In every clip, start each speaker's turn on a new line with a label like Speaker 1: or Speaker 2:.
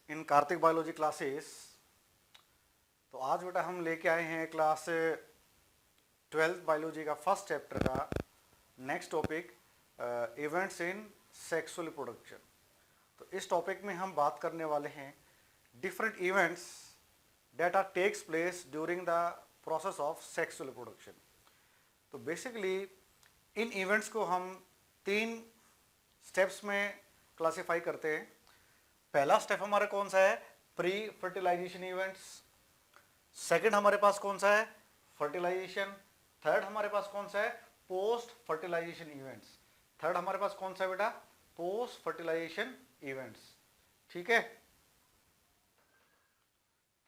Speaker 1: इन Kartik biology classes. तो आज बेटा हम लेके आए हैं क्लास 12th बायोलॉजी का फर्स्ट चैप्टर का next topic events in sexual reproduction. तो इस टॉपिक में हम बात करने वाले हैं different events that are takes place during the process of sexual reproduction. तो बेसिकली इन इवेंट्स को हम 3 स्टेप्स में क्लासिफाई करते हैं। पहला स्टेप हमारा कौन सा है? Pre fertilization events. सेकंड हमारे पास कौन सा है? फर्टिलाइजेशन। थर्ड हमारे पास कौन सा है? Post fertilization events. थर्ड हमारे पास कौन सा है बेटा? Post fertilization events. ठीक है,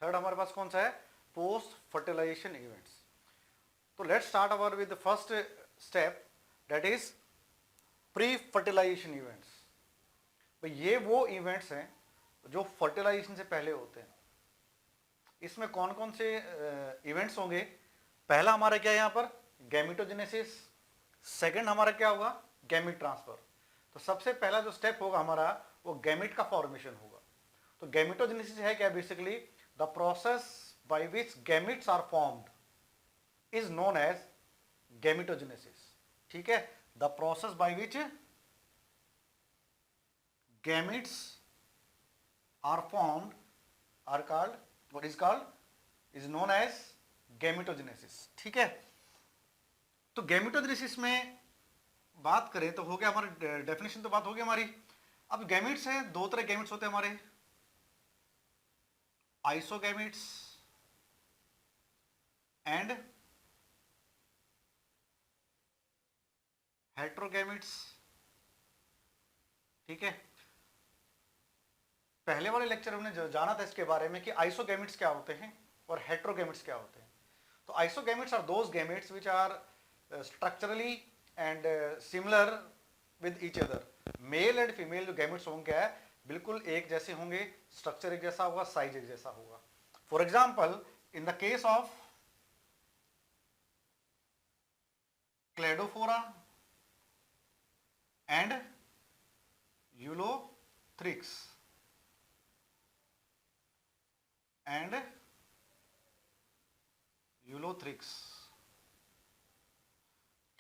Speaker 1: थर्ड हमारे पास कौन सा है? Post fertilization events. तो let's start our with the first step that is pre fertilization events. ये वो इवेंट्स हैं जो फर्टिलाइजेशन से पहले होते हैं। इसमें कौन कौन से इवेंट्स होंगे? पहला हमारा क्या है यहाँ पर? गैमेटोजेनेसिस। सेकंड हमारा क्या होगा? Gamete transfer. तो सबसे पहला जो स्टेप होगा हमारा वो गैमेट का फॉर्मेशन होगा। तो गैमेटोजेनेसिस है क्या? Basically the process by which gametes are formed is known as gametogenesis. ठीक है, the process by which gametes are formed are called what is known as gametogenesis। ठीक है, तो गैमेटोजेनेसिस में बात करें तो हो गया हमारा डेफिनेशन, तो बात हो गई हमारी। अब गैमेट्स हैं, 2 तरह गैमेट्स होते हैं हमारे, आइसोगैमेट्स एंड हेट्रोगैमेट्स। ठीक है, पहले वाले लेक्चर हमने जाना था इसके बारे में कि आइसोगैमेट्स क्या होते हैं और हेट्रोगैमेट्स क्या होते हैं। तो isogametes are those gametes which are structurally and similar with each other. Male and female जो गैमेट्स होंगे क्या है, बिल्कुल एक जैसे होंगे, स्ट्रक्चर एक जैसा होगा, साइज एक जैसा होगा। For example in the case of Cladophora and Ulothrix and Ulothrix.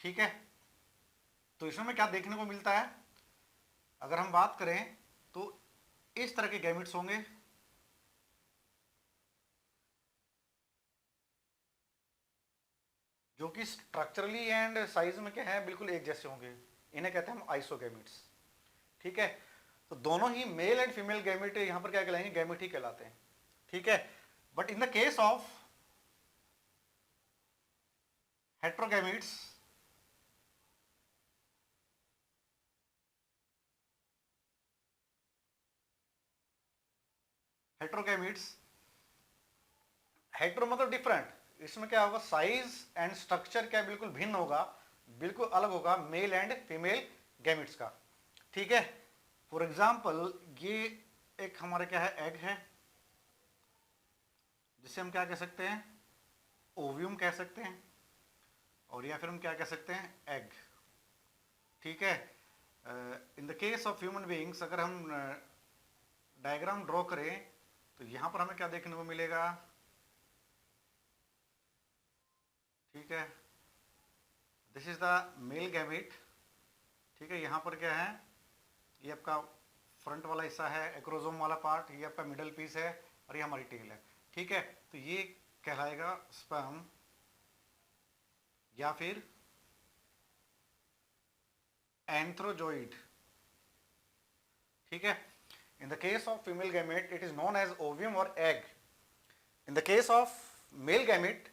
Speaker 1: ठीक है, तो इसमें क्या देखने को मिलता है? अगर हम बात करें तो इस तरह के गैमेट्स होंगे, जो कि स्ट्रक्चरली एंड साइज में क्या है, बिल्कुल एक जैसे होंगे। इन्हें कहते हैं हम आइसोगैमेट्स। ठीक है, तो दोनों ही मेल एंड फीमेल गैमेट यहां पर क्या कहलाएंगे? गैमेट ही कहलाते हैं। ठीक है, but in the case of heterogametes, hetero मतलब डिफरेंट, इसमें क्या होगा? साइज एंड स्ट्रक्चर क्या बिल्कुल भिन्न होगा, बिल्कुल अलग होगा मेल एंड फीमेल गैमेट्स का। ठीक है, फॉर एग्जाम्पल ये एक हमारा क्या है? एग है, जिसे हम क्या कह सकते हैं? ओव्यूम कह सकते हैं, और या फिर हम क्या कह सकते हैं? एग। ठीक है, in the case of human beings अगर हम डायग्राम ड्रॉ करें तो यहां पर हमें क्या देखने को मिलेगा? ठीक है, this is the mail gamete. ठीक है, यहां पर क्या है? ये आपका फ्रंट वाला हिस्सा है, एक्रोजोम वाला पार्ट, ये आपका मिडल पीस है, और ये हमारी टेल है। ठीक है, तो ये कहलाएगा स्पर्म या फिर एंथ्रोजोइड। ठीक है, in the case of female gamete it is known as ovum और egg. In the case of male gamete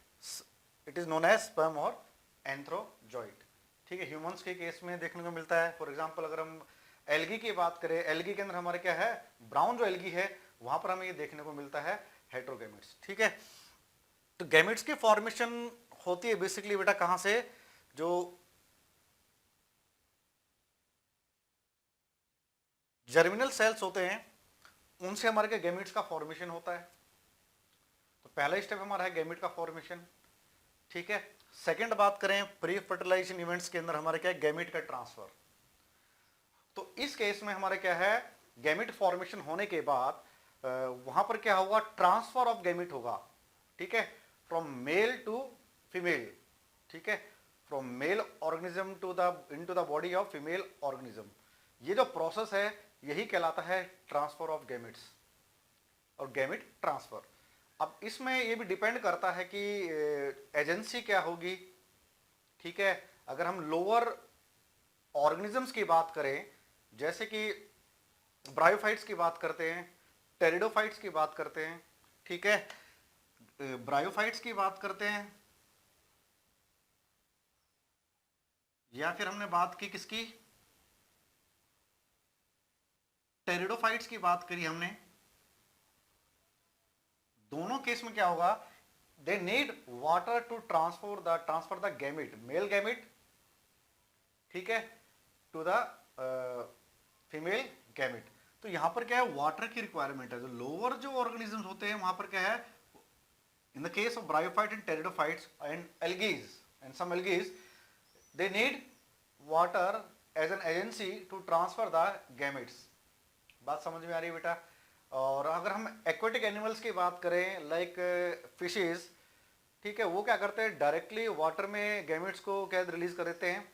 Speaker 1: it is known as sperm और एंथ्रोजोइड। ठीक है, ह्यूमंस के केस में देखने को मिलता है। फॉर एग्जांपल अगर हम एल्गी की बात करें, एल्गी के अंदर हमारे क्या है? ब्राउन जो एल्गी है वहां पर हमें ये देखने को मिलता है हेट्रोगैमेट्स। ठीक है, तो गैमेट्स की फॉर्मेशन होती है बेसिकली बेटा कहां से? जो जर्मिनल सेल्स होते हैं उनसे हमारे क्या गैमेट्स का फॉर्मेशन होता है। तो पहला स्टेप हमारा है गैमेट का फॉर्मेशन। ठीक है, सेकंड बात करें प्री फर्टिलाइजेशन इवेंट्स के अंदर हमारे क्या है? गैमेट का ट्रांसफर। तो इस केस में हमारे क्या है? गैमेट फॉर्मेशन होने के बाद वहां पर क्या होगा, ट्रांसफर ऑफ गैमेट होगा, ठीक है, फ्रॉम मेल टू फीमेल, ठीक है, from male organism to the into the body of female organism. ये जो प्रोसेस है यही कहलाता है ट्रांसफर ऑफ गैमेट्स और गैमेट ट्रांसफर। अब इसमें ये भी डिपेंड करता है कि एजेंसी क्या होगी, ठीक है। अगर हम लोअर ऑर्गेनिजम्स की बात करें, जैसे कि ब्रायोफाइट्स की बात करते हैं, टेरिडोफाइट्स की बात करते हैं, ठीक है, ब्रायोफाइट्स की बात करते हैं, या फिर हमने बात की किसकी, टेरिडोफाइट्स की बात करी हमने। दोनों केस में क्या होगा, they need water to transfer the gamete, male gamete, ठीक है, टू द फीमेल गैमेट। तो यहां पर क्या है, वाटर की रिक्वायरमेंट है। जो लोअर जो ऑर्गेनिजम्स होते हैं वहां पर क्या है, in the case of bryophyte and pteridophytes and algae and some algae, they need water as an agency to transfer the gametes. बात समझ में आ रही है बेटा। और अगर हम एक्वेटिक एनिमल्स की बात करें, लाइक फिशेज, ठीक है, वो क्या करते हैं, डायरेक्टली वाटर में गैमेट्स को क्या रिलीज कर देते हैं,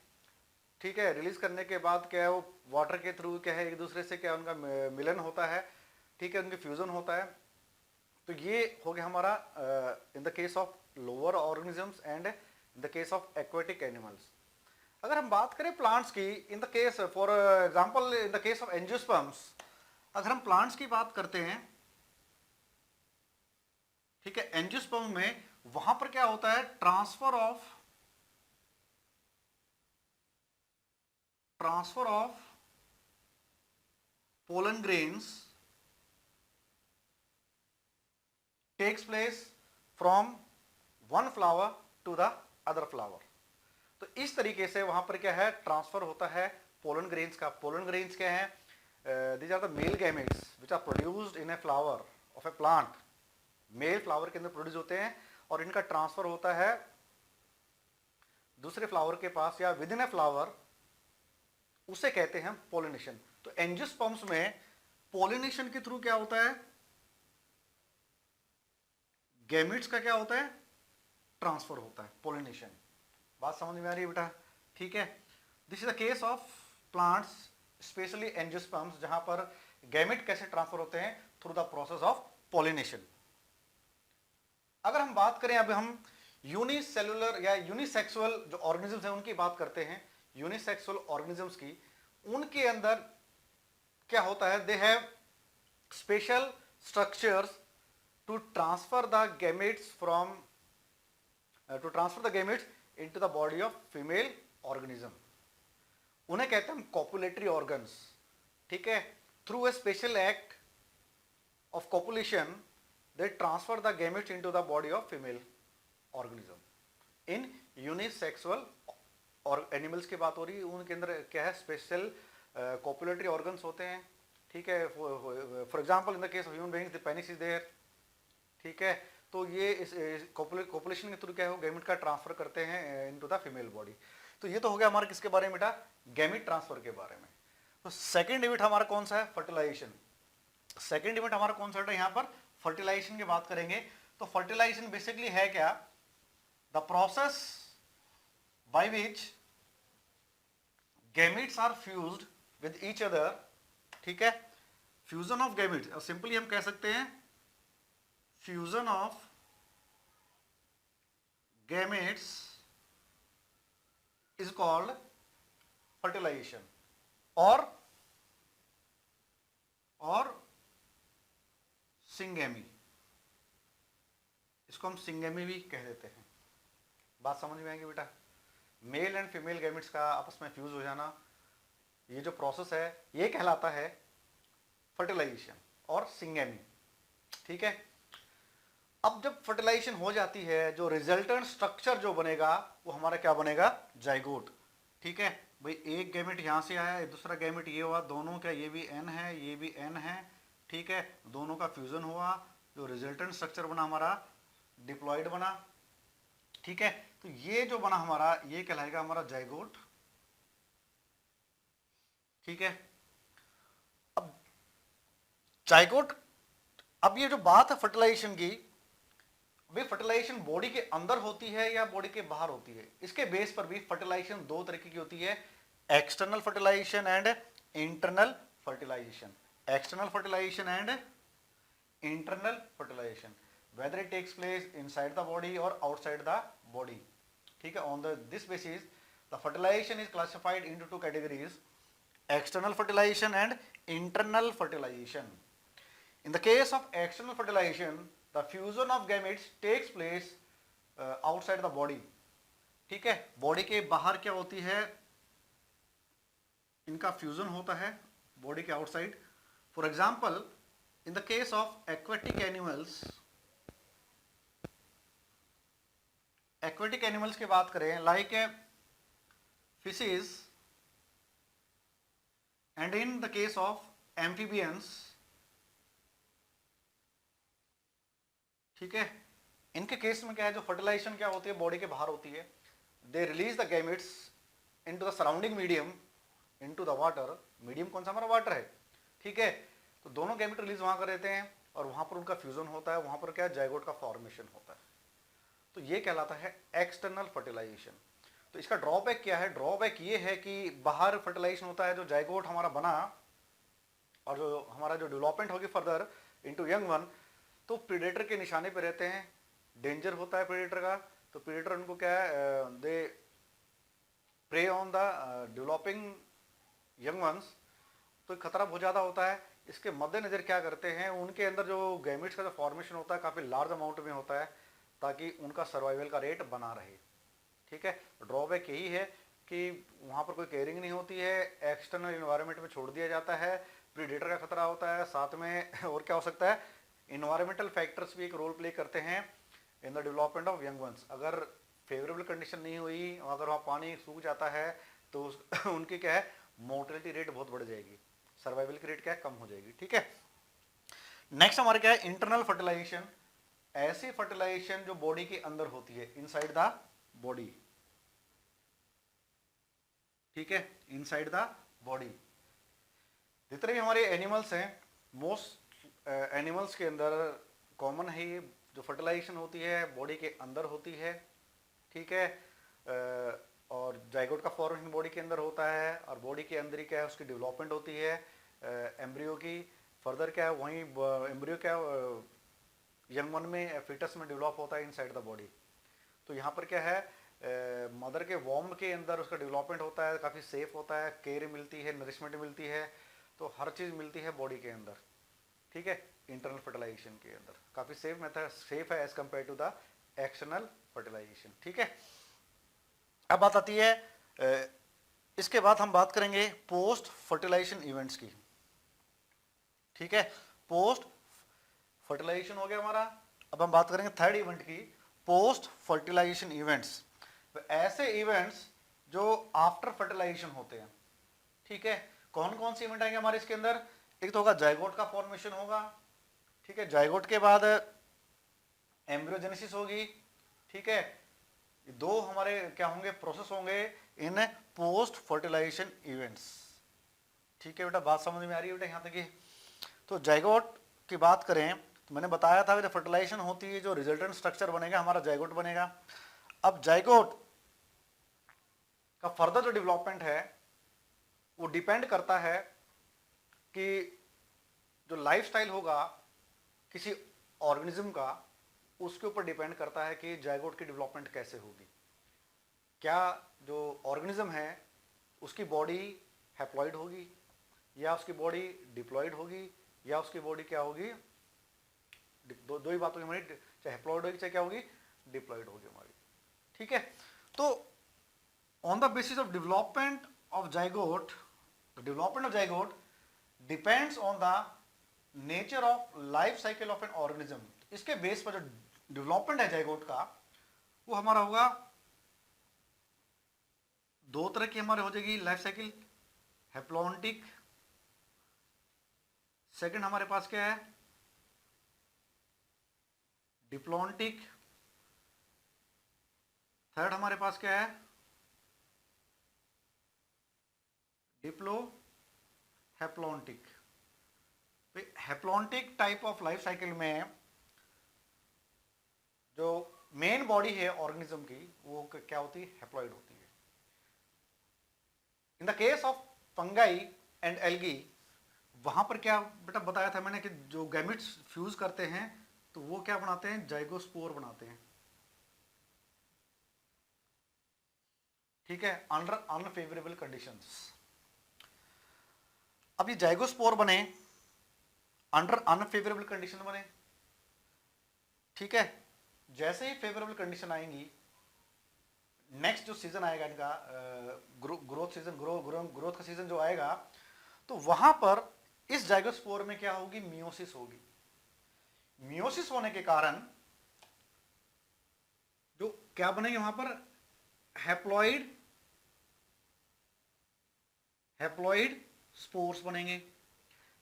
Speaker 1: ठीक है। रिलीज करने के बाद क्या है, वो वाटर के थ्रू क्या है, एक दूसरे से क्या उनका मिलन होता है, ठीक है, उनके फ्यूजन होता है। तो ये हो गया हमारा इन the case of lower organisms and in the case of aquatic animals. अगर हम बात करें प्लांट्स की, इन the case for example in the case of angiosperms, अगर हम प्लांट्स की बात करते हैं, ठीक है, एंजियोस्पर्म में वहां पर क्या होता है, transfer of pollen grains takes place from one flower to the other flower. तो इस तरीके से वहां पर क्या है, ट्रांसफर होता है पोलन ग्रेन्स का। पोलन ग्रेन्स क्या है, these are the male gametes which are produced in a flower of a plant, male flower के अंदर प्रोड्यूस होते हैं और इनका ट्रांसफर होता है दूसरे फ्लावर के पास या विद इन ए फ्लावर, उसे कहते हैं पोलिनेशन। तो एंजियोस्पर्म्स में पोलिनेशन के थ्रू क्या होता है, गैमेट्स का क्या होता है, ट्रांसफर होता है, पोलिनेशन। बात समझ में आ रही है बेटा, ठीक है। This is the case of plants specially angiosperms, जहां पर गैमेट कैसे ट्रांसफर होते हैं, through the process of pollination. अगर हम बात करें, अब हम यूनिसेलुलर या यूनिसेक्सुअल जो ऑर्गेनिजम्स हैं उनकी बात करते हैं, यूनिसेक्सुअल ऑर्गेनिजम्स की, उनके अंदर क्या होता है, they have special structures to transfer the gametes from into the body of female organism. उन्हें कहते हैं हम कॉपुलेटरी ऑर्गन्स, ठीक है। Through a special act of copulation they transfer the gametes into the body of female organism. In unisexual और animals की बात हो रही है, उनके अंदर क्या है, स्पेशल कॉपुलेटरी ऑर्गन्स होते हैं, ठीक है। For example in the case of human beings the penis is there, ठीक है। तो ये इस कॉपुलेशन के थ्रू क्या है, गैमेट का ट्रांसफर करते हैं इनटू द फीमेल बॉडी। तो ये तो हो गया हमारा किसके बारे में बेटा, गैमेट ट्रांसफर के बारे में। तो सेकंड इवेंट हमारा कौन सा है, फर्टिलाइजेशन। सेकंड इवेंट हमारा कौन सा है, यहाँ पर फर्टिलाइजेशन की बात करेंगे। तो फर्टिलाइजेशन बेसिकली है क्या, the process by which gametes are fused with each other, ठीक है। फ्यूजन ऑफ गैमेट्स, सिंपली हम कह सकते हैं fusion of gametes is called fertilization और सिंगेमी, इसको हम सिंगेमी भी कह देते हैं। बात समझ में आएगी बेटा। मेल एंड फीमेल गैमेट्स का आपस में फ्यूज हो जाना, ये जो प्रोसेस है ये कहलाता है फर्टिलाइजेशन और सिंगेमी, ठीक है। अब जब फर्टिलाइजेशन हो जाती है, जो रिजल्टेंट स्ट्रक्चर जो बनेगा वो हमारा क्या बनेगा, जाइगोट, ठीक है। भाई एक गैमेट यहाँ से आया, दूसरा गैमेट ये हुआ, दोनों का ये भी एन है, ये भी एन है, ठीक है, दोनों का फ्यूजन हुआ, जो रिजल्टेंट स्ट्रक्चर बना हमारा डिप्लॉइड बना, ठीक है। तो ये जो बना हमारा, ये कहलाएगा हमारा जाइगोट, ठीक है। अब जाइगोट अब ये जो बात है फर्टिलाइजेशन की, भाई फर्टिलाइजेशन बॉडी के अंदर होती है या बॉडी के बाहर होती है, इसके बेस पर भी फर्टिलाइजेशन दो तरीके की होती है, external fertilization and internal fertilization. External fertilization and internal fertilization, whether it takes place inside the body और आउटसाइड द बॉडी। ठीक है, on the this basis the fertilization is classified into two categories, external fertilization and internal fertilization. In the case of external fertilization, the fusion of gametes takes place outside the body. ठीक है, body के बाहर क्या होती है, इनका fusion होता है बॉडी के outside. For example, in the case of aquatic animals की बात करें, like fishes, and in the case of amphibians, ठीक है, इनके केस में क्या है, जो फर्टिलाइजेशन क्या होती है बॉडी के बाहर होती है, they release the gametes into the surrounding medium, into the water. Medium कौन सा, हमारा वाटर है। ठीक है, तो दोनों गैमेट रिलीज वहां कर देते हैं और वहां पर उनका फ्यूजन होता है, वहां पर क्या है, जाइगोट का फॉर्मेशन होता है। तो ये कहलाता है एक्सटर्नल फर्टिलाइजेशन। तो इसका ड्रॉबैक क्या है, ड्रॉबैक ये है कि बाहर फर्टिलाइजेशन होता है, जो जाइगोट हमारा बना और जो हमारा जो डेवलपमेंट होगी फर्दर इनटू यंग वन, तो प्रीडेटर के निशाने पे रहते हैं, डेंजर होता है प्रीडेटर का। तो प्रीडेटर उनको क्या है, they prey on the developing young ones, तो खतरा बहुत ज़्यादा होता है। इसके मद्देनजर क्या करते हैं, उनके अंदर जो गैमेट्स का जो फॉर्मेशन होता है काफ़ी लार्ज अमाउंट में होता है, ताकि उनका सर्वाइवल का रेट बना रहे। ठीक है, ड्रॉबैक यही है कि वहाँ पर कोई केयरिंग नहीं होती है, एक्सटर्नल इन्वायरमेंट में छोड़ दिया जाता है, प्रीडेटर का खतरा होता है, साथ में और क्या हो सकता है, इन्वायरमेंटल फैक्टर्स भी एक रोल प्ले करते हैं in the development of young ones. अगर फेवरेबल कंडीशन नहीं हुई, अगर वहाँ पानी सूख जाता है, तो उनकी क्या है, मोर्टेलिटी रेट बहुत बढ़ जाएगी, सर्वाइवल की रेट क्या है, कम हो जाएगी। ठीक है, नेक्स्ट हमारे क्या है, इंटरनल फर्टिलाइजेशन। ऐसी फर्टिलाइजेशन जो बॉडी के अंदर होती है, इनसाइड द बॉडी। ठीक है, इनसाइड द बॉडी। जितने भी हमारे एनिमल्स हैं, मोस्ट एनिमल्स के अंदर कॉमन है ये, जो फर्टिलाइजेशन होती है बॉडी के अंदर होती है। ठीक है, और जाइगोट का फॉर्मेशन बॉडी के अंदर होता है, और बॉडी के अंदर ही क्या है, उसकी डेवलपमेंट होती है एम्ब्रियो की। फर्दर क्या है, वहीं एम्ब्रियो क्या यंग वन में, फिटस में डेवलप होता है इनसाइड द बॉडी। तो यहाँ पर क्या है, मदर के वॉर्म के अंदर उसका डेवलपमेंट होता है, काफ़ी सेफ होता है, केयर मिलती है, नरिशमेंट मिलती है, तो हर चीज़ मिलती है बॉडी के अंदर। ठीक है, इंटरनल फर्टिलाइजेशन के अंदर काफ़ी सेफ मेथड, सेफ है as compare to the external fertilization. ठीक है, अब बात आती है, इसके बाद हम बात करेंगे पोस्ट फर्टिलाइजेशन इवेंट्स की। ठीक है, पोस्ट फर्टिलाइजेशन हो गया हमारा, अब हम बात करेंगे थर्ड इवेंट की, पोस्ट फर्टिलाइजेशन इवेंट्स। ऐसे इवेंट्स जो आफ्टर फर्टिलाइजेशन होते हैं। ठीक है, कौन कौन से इवेंट आएंगे हमारे इसके अंदर, एक तो होगा जाइगोट का फॉर्मेशन होगा। ठीक है, जाइगोट के बाद एम्ब्रियोजेनेसिस होगी। ठीक है, दो हमारे क्या होंगे, प्रोसेस होंगे इन पोस्ट फर्टिलाइजेशन इवेंट्स। ठीक है बेटा, बात समझ में आ रही है बेटा यहाँ तक की। तो जाइगोट की बात करें तो मैंने बताया था कि जब फर्टिलाइजेशन होती है, जो रिजल्टेंट स्ट्रक्चर बनेगा हमारा जाइगोट बनेगा। अब जाइगोट का फर्दर जो डेवलपमेंट है वो डिपेंड करता है कि जो लाइफस्टाइल होगा किसी ऑर्गेनिज्म का, उसके ऊपर डिपेंड करता है कि जाइगोट की डेवलपमेंट कैसे होगी। क्या जो ऑर्गेनिज्म है उसकी बॉडी हैप्लॉइड होगी, या उसकी बॉडी डिप्लॉइड होगी, या उसकी बॉडी क्या होगी, दो ही बात होगी हमारी, चाहे हैप्लॉइड होगी चाहे क्या होगी, डिप्लॉइड होगी हमारी। ठीक है, तो on the basis of development of zygote, the development of zygote depends on the nature of life cycle of an organism. इसके बेस पर जो डेवलपमेंट है जाइगोट का, वो हमारा होगा, दो तरह की हमारे हो जाएगी लाइफ साइकिल, हैप्लॉन्टिक, सेकंड हमारे पास क्या है, डिप्लॉन्टिक, थर्ड हमारे पास क्या है, डिप्लो हैप्लॉन्टिक। तो haplontic type of life cycle में जो मेन बॉडी है ऑर्गेनिज्म की वो क्या होती है, हैप्लॉइड होती है। In the case of fungi and algae, वहां पर क्या बेटा बताया था मैंने कि जो गैमेट्स फ्यूज करते हैं तो वो क्या बनाते हैं, जाइगोस्पोर बनाते हैं। ठीक है, अंडर अनफेवरेबल कंडीशंस। अब ये जाइगोस्पोर बने अंडर अनफेवरेबल कंडीशन बने, ठीक है। जैसे ही फेवरेबल कंडीशन आएंगी, नेक्स्ट जो सीजन आएगा इनका ग्रोथ सीजन, ग्रोथ का सीजन जो आएगा, तो वहां पर इस जाइगोस्पोर में क्या होगी, मियोसिस होगी। मियोसिस होने के कारण जो क्या बनेंगे वहां पर, हैप्लॉइड स्पोर्स बनेंगे।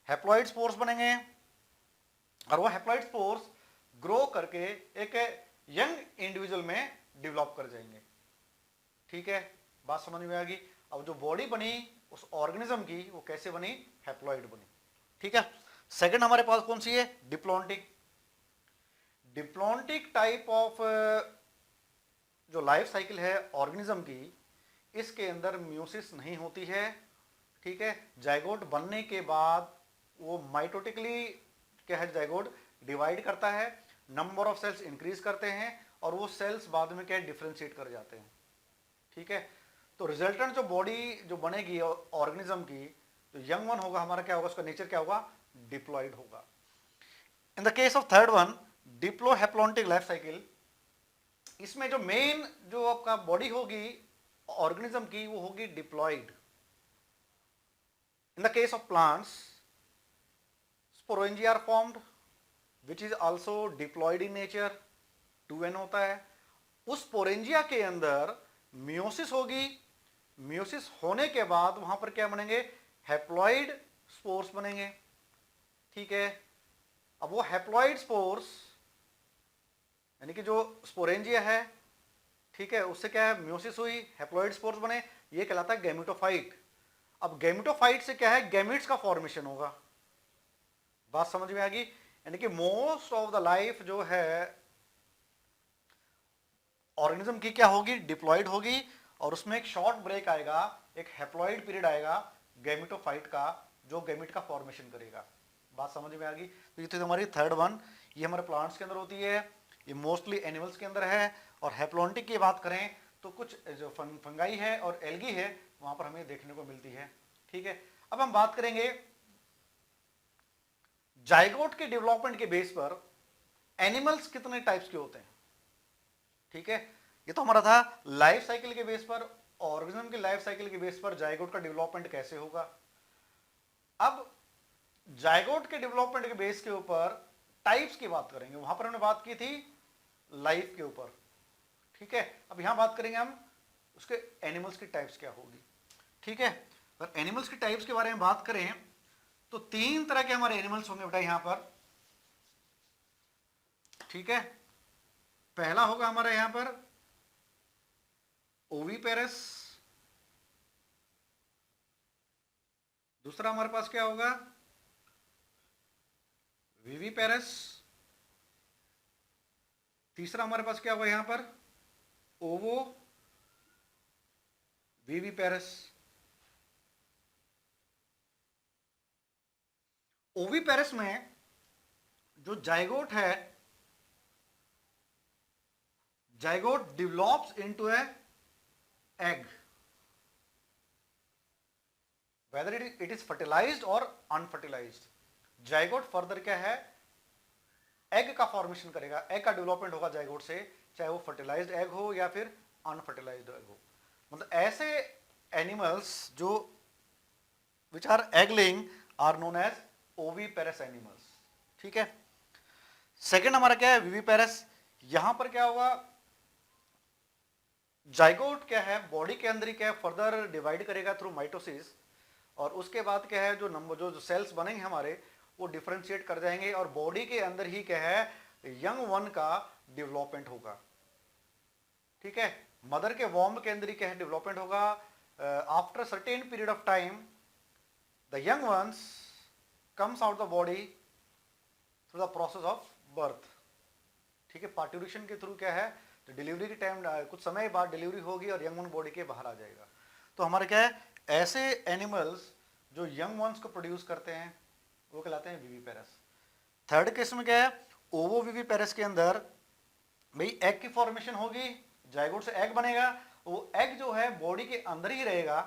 Speaker 1: हैप्लॉइड स्पोर्स बनेंगे और वो हैप्लॉइड स्पोर्स ग्रो करके एक यंग इंडिविजुअल में डेवलप कर जाएंगे। ठीक है, बात समझ में आ गई। अब जो बॉडी बनी उस ऑर्गेनिज्म की, वो कैसे बनी, हैप्लॉइड बनी। ठीक है, सेकंड हमारे पास कौन सी है, डिप्लॉन्टिक। डिप्लॉन्टिक टाइप ऑफ जो लाइफ साइकिल है ऑर्गेनिज्म की, इसके अंदर म्यूसिस नहीं होती है। ठीक है, जाइगोट बनने के बाद वो माइटोटिकली क्या है, जाइगोट डिवाइड करता है, नंबर ऑफ सेल्स इंक्रीज करते हैं और वो सेल्स बाद में क्या डिफरेंशिएट कर जाते हैं। ठीक है, तो रिजल्टेंट जो बॉडी जो बनेगी ऑर्गेनिज्म की, जो यंग वन होगा हमारा, क्या होगा, उसका नेचर क्या होगा, डिप्लॉइड होगा। In the case of third one, diplohaplontic life cycle, इसमें जो मेन जो आपका बॉडी होगी ऑर्गेनिज्म की, वो होगी diploid. In the case of plants, sporangia are formed which is also diploid in nature, 2n होता है। उस स्पोरेंजिया के अंदर मियोसिस होगी। मियोसिस होने के बाद वहां पर क्या बनेंगे, हैप्लॉइड स्पोर्स बनेंगे। ठीक है, अब वो हैप्लॉइड स्पोर्स यानी कि जो स्पोरेंजिया है, ठीक है, उससे क्या है, मियोसिस हुई, हैप्लॉइड स्पोर्स बने, ये कहलाता है गैमेटोफाइट। अब गैमेटोफाइट से क्या है, गैमेट्स का फॉर्मेशन होगा। बात समझ में आ गई। यानी कि मोस्ट ऑफ द लाइफ जो है ऑर्गेनिज्म की क्या होगी, डिप्लॉइड होगी, और उसमें एक शॉर्ट ब्रेक आएगा, एक हैप्लॉइड पीरियड आएगा गैमेटोफाइट का, जो गैमेट का फॉर्मेशन करेगा। बात समझ में आ गई। तो ये तो हमारी थर्ड वन, ये हमारे प्लांट्स के अंदर होती है, ये मोस्टली एनिमल्स के अंदर है। और हैप्लॉन्टिक की बात करें तो कुछ जो फंगाई है और एल्गी है वहां पर हमें देखने को मिलती है। ठीक है, अब हम बात करेंगे जाइगोट के डेवलपमेंट के बेस पर एनिमल्स कितने टाइप्स के होते हैं। ठीक है, ये तो हमारा था लाइफ साइकिल के बेस पर, ऑर्गेनिज्म की लाइफ साइकिल के बेस पर जाइगोट का डेवलपमेंट कैसे होगा। अब जाइगोट के डेवलपमेंट के बेस के ऊपर टाइप्स की बात करेंगे। वहां पर हमने बात की थी लाइफ के ऊपर। ठीक है, अब यहां बात करेंगे हम उसके एनिमल्स की टाइप्स क्या होगी। ठीक है, अगर एनिमल्स की टाइप्स के बारे में बात करें तो 3 तरह के हमारे एनिमल्स होंगे बेटा यहां पर। ठीक है, पहला होगा हमारा यहां पर ओविपेरस, दूसरा हमारे पास क्या होगा, विविपेरस, तीसरा हमारे पास क्या होगा यहां पर, ओवो विविपेरस। ओविपेरस में जो जाइगोट है, zygote develops into A egg, whether it is fertilized or unfertilized। Zygote further क्या है, एग का फॉर्मेशन करेगा, एग का डेवलपमेंट होगा जाइगोट से, चाहे वो फर्टिलाइज्ड एग हो या फिर अनफर्टिलाइज्ड एग हो। मतलब ऐसे एनिमल्स जो which are egg laying are known as oviparous animals. ठीक है, सेकंड हमारा क्या है, विविपेरस। यहां पर क्या होगा, जाइगोट क्या है, बॉडी के अंदर ही क्या है, फर्दर डिवाइड करेगा थ्रू माइटोसिस, और उसके बाद क्या है, जो नंबर जो सेल्स बनेंगे हमारे, वो डिफरेंशिएट कर जाएंगे और बॉडी के अंदर ही क्या है, यंग वन का डेवलपमेंट होगा। ठीक है, मदर के वॉर्म के अंदर ही क्या है, डेवलपमेंट होगा। After certain period of time the young ones comes out the body through the process of birth. ठीक है, पार्ट्यूरेशन के थ्रू क्या है, तो डिलीवरी के टाइम कुछ समय बाद डिलीवरी होगी और यंग वन बॉडी के बाहर आ जाएगा। तो हमारे क्या है, ऐसे एनिमल्स जो यंग वंस को प्रोड्यूस करते हैं वो कहलाते हैं विविपेरस। थर्ड केस में क्या है, ओवो विविपेरस के अंदर भाई एग की फॉर्मेशन होगी, जाइगोट से एग बनेगा, वो एग जो है बॉडी के अंदर ही रहेगा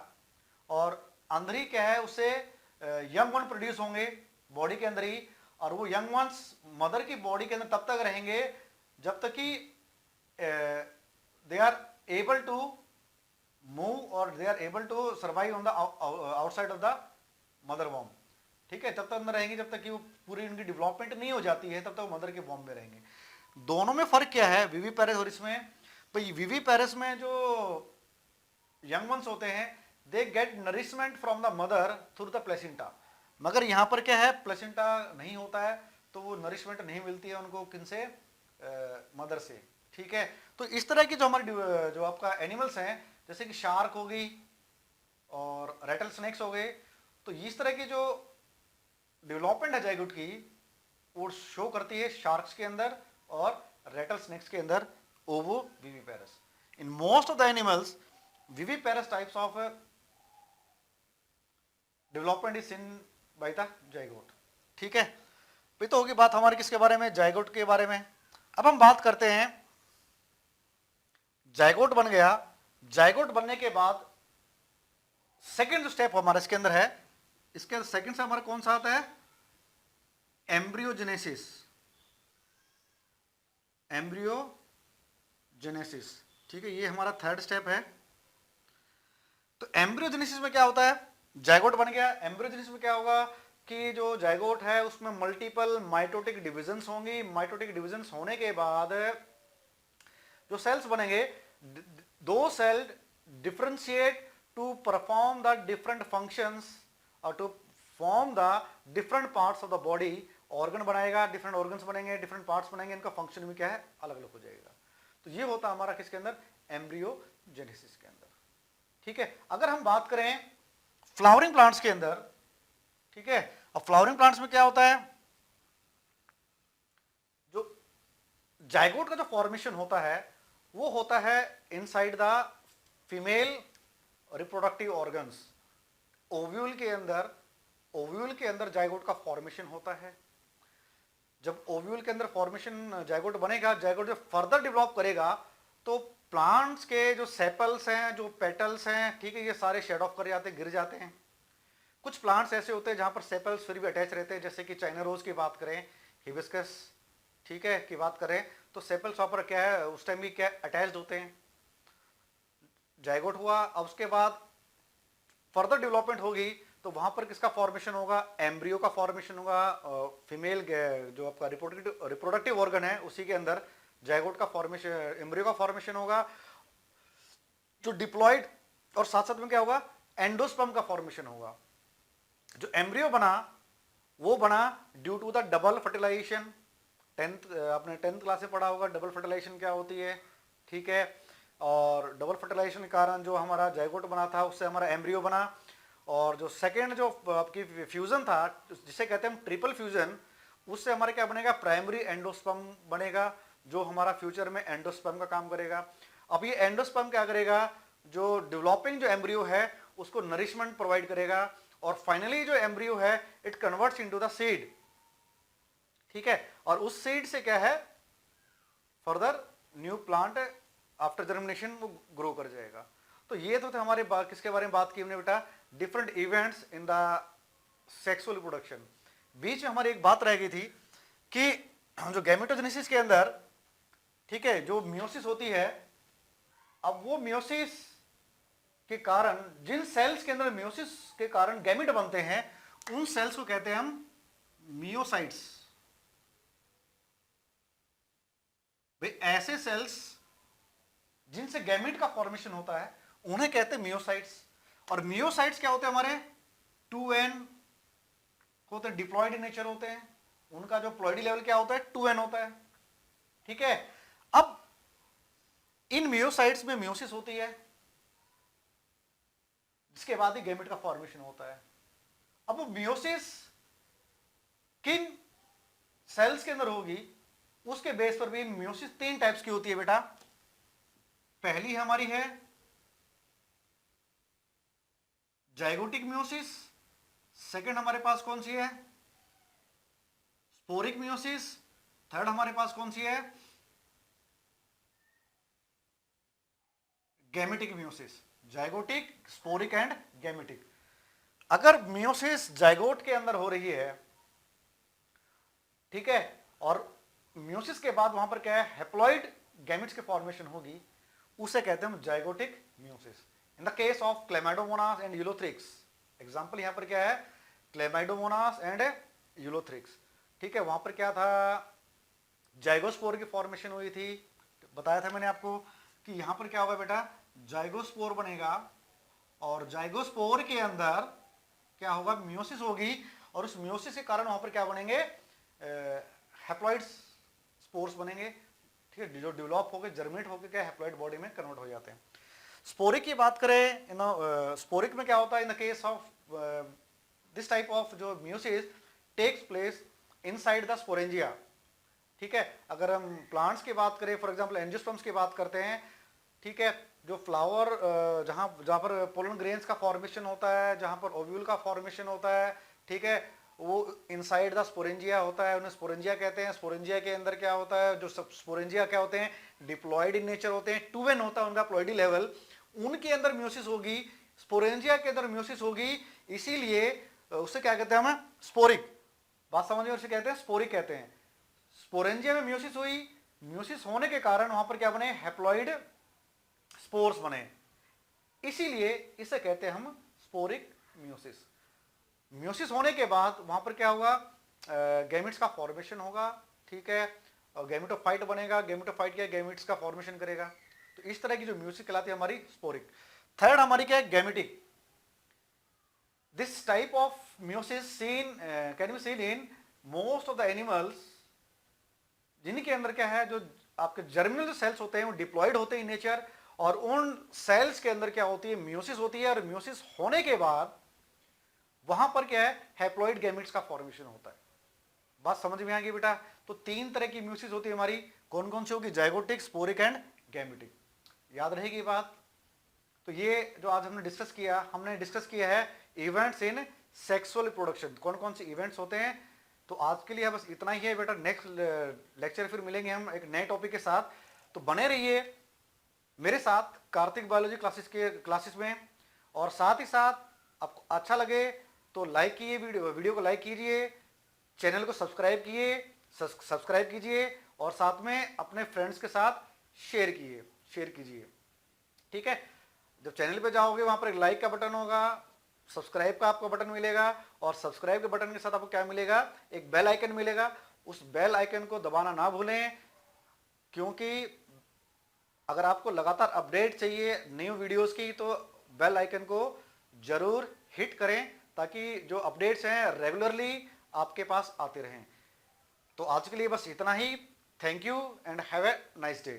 Speaker 1: और अंदर ही क्या है उससे यंग वन प्रोड्यूस होंगे बॉडी के अंदर ही, और वो यंग वंस मदर की बॉडी के अंदर तब तक रहेंगे जब तक कि they are able to move और they are able to survive on the outside of the mother वॉर्म। ठीक है, तब तक अंदर रहेंगे जब तक कि वो पूरी उनकी डेवलपमेंट नहीं हो जाती है, तब तक वो मदर के वॉर्म में रहेंगे। दोनों में फर्क क्या है, विविपेरस और इसमें, भाई विविपेरस में जो यंग वंस होते हैं they get nourishment from the mother through the placenta, मगर यहाँ पर क्या है प्लेसेंटा नहीं होता है तो वो नरिशमेंट नहीं मिलती है उनको किनसे, मदर से। ठीक है, तो इस तरह की जो हमारी जो आपका एनिमल्स हैं जैसे कि शार्क हो गई और रेटल स्नेक्स हो गए, तो इस तरह की जो डेवलपमेंट है जाइगोट की वो शो करती है शार्क्स के अंदर और रेटल स्नेक्स के अंदर ओवो viviparous. In most of the animals viviparous types of development is seen by the zygote. ठीक है, ये तो होगी बात हमारी किसके बारे में, जाइगोट के बारे में। अब हम बात करते हैं, जाइगोट बन गया, जाइगोट बनने के बाद सेकेंड स्टेप हमारा इसके अंदर है, इसके सेकेंड से हमारा कौन सा आता है, एम्ब्रियोजेनेसिस। एम्ब्रियोजेनेसिस, ठीक है, ये हमारा थर्ड स्टेप है। तो एम्ब्रियोजेनेसिस में क्या होता है, जाइगोट बन गया, एम्ब्रियोजेनेसिस में क्या होगा कि जो जाइगोट है उसमें मल्टीपल माइटोटिक डिविजन्स होंगी, माइटोटिक डिविजन्स होने के बाद जो सेल्स बनेंगे, दो cell differentiate to perform the different functions और to form the different parts of the body. Organ बनाएगा, डिफरेंट ऑर्गन्स बनेंगे, डिफरेंट पार्ट्स बनेंगे, इनका फंक्शन भी क्या है, अलग अलग हो जाएगा। तो ये होता हमारा किसके अंदर, एम्ब्रियोजेनेसिस के अंदर। ठीक है, अगर हम बात करें फ्लावरिंग प्लांट्स के अंदर, ठीक है, अब फ्लावरिंग प्लांट्स में क्या होता है, जो जाइगोट का जो फॉर्मेशन होता है वो होता है inside the female reproductive organs. Ovule के अंदर जाइगोट का फॉर्मेशन होता है। जब ओव्यूल के अंदर फॉर्मेशन जाइगोट बनेगा, जाइगोट जब फर्दर डेवलप करेगा तो प्लांट्स के जो सेपल्स हैं, जो पेटल्स हैं, ठीक है, ये सारे शेड ऑफ कर जाते हैं, गिर जाते हैं। कुछ प्लांट्स ऐसे होते हैं जहां पर सेपल्स फिर भी अटैच रहते हैं, जैसे कि चाइना रोज की बात करें, हिबिस्कस, ठीक है, की बात करें, तो सेपल्स वहां पर क्या है उस टाइम भी क्या अटैच्ड होते हैं। जाइगोट हुआ, अब उसके बाद फर्दर डेवलपमेंट होगी तो वहां पर किसका फॉर्मेशन होगा, एम्ब्रियो का फॉर्मेशन होगा। फीमेल जो आपका रिप्रोडक्टिव ऑर्गन है उसी के अंदर जाइगोट का फॉर्मेशन, एम्ब्रियो का फॉर्मेशन होगा जो डिप्लॉयड, और साथ साथ में क्या होगा, एंडोस्पर्म का फॉर्मेशन होगा। जो एम्ब्रियो बना वो बना due to the double fertilization. आपने 10th क्लास से पढ़ा होगा डबल फर्टिलाइजेशन क्या होती है, ठीक है, और डबल फर्टिलाइजेशन के कारण जो हमारा जाइगोट बना था उससे हमारा एम्ब्रियो बना, और जो सेकेंड जो आपकी फ्यूजन था जिसे कहते हैं हम ट्रिपल फ्यूजन, उससे हमारे क्या बनेगा, प्राइमरी एंडोस्पर्म बनेगा जो हमारा फ्यूचर में एंडोस्पर्म का काम करेगा। अब ये एंडोस्पर्म क्या करेगा, जो डेवलपिंग जो एम्ब्रियो है उसको नरिशमेंट प्रोवाइड करेगा, और फाइनली जो एम्ब्रियो है it converts into the seed. ठीक है, और उस सीड से क्या है further new plant after germination वो ग्रो कर जाएगा। तो ये तो थे हमारे किसके बारे में बात की हमने बेटा, different events in the sexual reproduction. बीच में हमारी एक बात रह गई थी कि जो गैमेटोजेनेसिस के अंदर, ठीक है, जो मियोसिस होती है, अब वो मियोसिस के कारण जिन सेल्स के अंदर मियोसिस के कारण गैमेट बनते हैं उन सेल्स को कहते हैं हम मियोसाइट्स। भाई ऐसे सेल्स जिनसे गैमेट का फॉर्मेशन होता है उन्हें कहते हैं मियोसाइट्स। और मियोसाइट्स क्या होते हैं हमारे 2n होते हैं, डिप्लॉयड इन नेचर होते हैं, उनका जो प्लॉइडी लेवल क्या होता है 2n होता है। ठीक है, अब इन मियोसाइट्स में मियोसिस होती है जिसके बाद ही गैमेट का फॉर्मेशन होता है। अब वो मियोसिस किन सेल्स के अंदर होगी उसके बेस पर भी मियोसिस 3 टाइप्स की होती है बेटा। पहली हमारी है जाइगोटिक मियोसिस, सेकंड हमारे पास कौन सी है स्पोरिक मियोसिस, थर्ड हमारे पास कौन सी है gametic meiosis. Zygotic, sporic and gametic. अगर मियोसिस जाइगोट के अंदर हो रही है, ठीक है, और मियोसिस के बाद वहां पर क्या है हैप्लॉइड गैमेट्स की फॉर्मेशन होगी, उसे कहते हैं हम zygotic meiosis. In the case of Chlamydomonas and Ulothrix, example यहां पर क्या है क्लेमाइडोमोनास एंड यूलोथ्रिक्स, ठीक है, वहां पर क्या था जाइगोस्पोर की फॉर्मेशन हुई थी। बताया था मैंने आपको कि यहां पर क्या होगा बेटा जाइगोस्पोर बनेगा और जाइगोस्पोर के अंदर क्या होगा मियोसिस होगी और उस मियोसिस के कारण वहां पर क्या बनेंगे हैप्लॉइड स्पोर्स बनेंगे, ठीक है, जो डेवलप होकर जर्मिनेट होकर क्या हैप्लॉइड बॉडी में कन्वर्ट हो जाते हैं। स्पोरिक की बात करें, स्पोरिक में क्या होता है in the case of this type of जो meiosis takes place inside the sporangia, ठीक है। अगर हम प्लांट्स की बात करें, फॉर एग्जांपल एंजियोस्पर्म्स की बात करते हैं, ठीक है, जो फ्लावर जहां पर पोलन ग्रेन्स का फॉर्मेशन होता है, जहां पर ओव्यूल का फॉर्मेशन होता है, ठीक है, वो इनसाइड द स्पोरेंजिया होता है, उन्हें स्पोरेंजिया कहते हैं। स्पोरेंजिया के अंदर क्या होता है, जो स्पोरेंजिया क्या होते हैं डिप्लॉयड इन नेचर होते हैं, 2n होता है उनका प्लॉइडी लेवल, उनके अंदर म्यूसिस होगी, स्पोरेंजिया के अंदर म्यूसिस होगी, इसीलिए उसे क्या कहते हैं हम स्पोरिक। बात समझ में, उसे कहते हैं स्पोरिक कहते हैं। स्पोरेंजिया में म्यूसिस हुई, म्यूसिस होने के कारण वहां पर क्या बने हैप्लॉइड स्पोर्स बने, इसीलिए इसे कहते हैं हम स्पोरिक म्यूसिस। म्यूसिस होने के बाद वहां पर क्या होगा गैमेट्स का फॉर्मेशन होगा, ठीक है, और गैमेटोफाइट बनेगा, गैमेटोफाइट क्या गैमेट्स का फॉर्मेशन करेगा। तो इस तरह की जो म्यूसिस कहलाती है हमारी स्पोरिक। थर्ड हमारी क्या है gametic. This type of meiosis seen can be seen in most of the animals, जिनके अंदर क्या है जो आपके जर्मिनल जो सेल्स होते हैं वो डिप्लॉयड होते हैं इन नेचर, और उन सेल्स के अंदर क्या होती है म्यूसिस होती है, और म्यूसिस होने के बाद वहां पर क्या है हैप्लॉइड गैमेट्स का फॉर्मेशन होता है। बात समझ में आ गई बेटा। तो 3 तरह की म्यूसिस होती है हमारी, कौन कौन सी होगी जाइगोटिक, स्पोरिक एंड गैमेटिक, याद रहेगी बात। तो ये जो आज हमने डिस्कस किया है इवेंट्स इन सेक्सुअल रिप्रोडक्शन, कौन कौन से इवेंट्स होते हैं। तो आज के लिए बस इतना ही है बेटा, नेक्स्ट लेक्चर फिर मिलेंगे हम एक नए टॉपिक के साथ। तो बने रहिए मेरे साथ कार्तिक बायोलॉजी क्लासेस में, और साथ ही साथ आपको अच्छा लगे तो लाइक कीजिए, वीडियो को लाइक कीजिए, चैनल को सब्सक्राइब कीजिए और साथ में अपने फ्रेंड्स के साथ शेयर कीजिए, ठीक है। जब चैनल पे जाओगे वहां पर एक लाइक का बटन होगा, सब्सक्राइब का आपको बटन मिलेगा, और सब्सक्राइब के बटन के साथ आपको क्या मिलेगा एक बेल आइकन मिलेगा। उस बेल आइकन को दबाना ना भूलें, क्योंकि अगर आपको लगातार अपडेट चाहिए न्यू वीडियोस की तो बेल आइकन को जरूर हिट करें, ताकि जो अपडेट्स हैं रेगुलरली आपके पास आते रहें। तो आज के लिए बस इतना ही। Thank you and have a nice day.